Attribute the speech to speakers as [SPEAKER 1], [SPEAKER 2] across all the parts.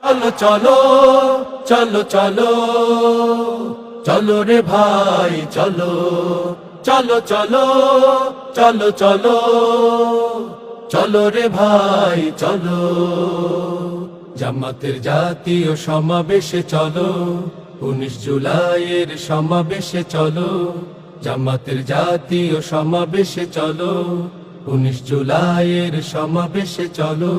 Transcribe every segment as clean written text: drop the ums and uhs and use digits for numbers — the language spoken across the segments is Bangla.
[SPEAKER 1] চলো চলো চলো চলো চলো রে ভাই চলো চলো চলো চলো চলো চলো রে ভাই চলো জামাতের জাতীয় সমাবেশে চলো 19 জুলাইয়ের সমাবেশে চলো জামাতের জাতীয় সমাবেশে চলো 19 জুলাইয়ের সমাবেশে চলো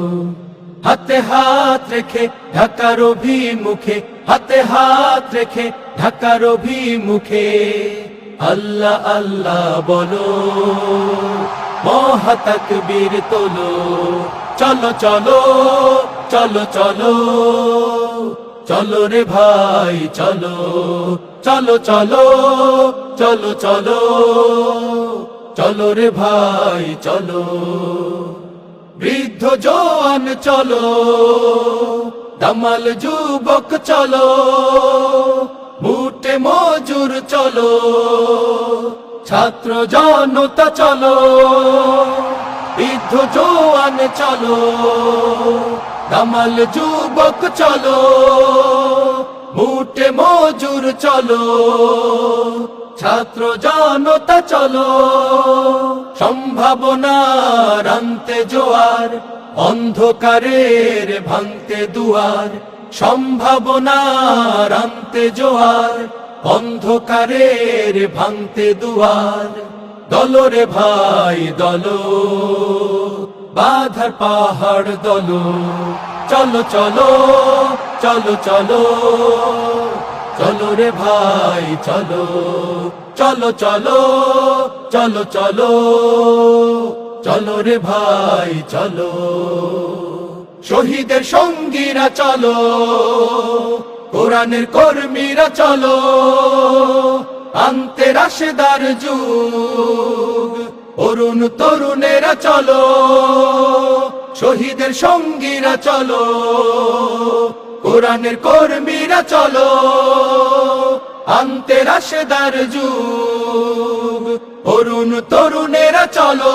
[SPEAKER 1] হাতে হাত রেখে ঢাকার অভিমুখে হাতে হাত রেখে ঢাকার অভিমুখে আল্লাহ আল্লাহ বলো মহা তাকবীর তোলো চলো চলো চলো চলো চলো রে ভাই চলো চলো চলো চলো চলো চলো রে ভাই চলো বৃদ্ধ জওয়ান চলো দামাল যুবক চলো মুটে মজুর চলো ছাত্র জনতা চলো বৃদ্ধ জওয়ান চলো দামাল যুবক চলো মুটে মজুর চলো ছাত্র জনতা চলো সম্ভাবনার আনতে জোয়ার অন্ধকারের ভাঙতে দুয়ার সম্ভাবনার আনতে জোয়ার অন্ধকারের ভাঙতে দুয়ার দলরে ভাই দলো বাধার পাহাড় দলো চলো চলো চলো চলো চলো রে ভাই চলো চলো চলো চলো চলো চলো রে ভাই চলো শহীদের সঙ্গীরা চলো কোরআনের কর্মীরা চলো আনতে রাশেদার যুগ অরুণ তরুণেরা চলো শহীদের সঙ্গীরা চলো কোরআনের কর্মীরা চলো আনতে রাশেদার যুগ অরুণ তরুণেরা চলো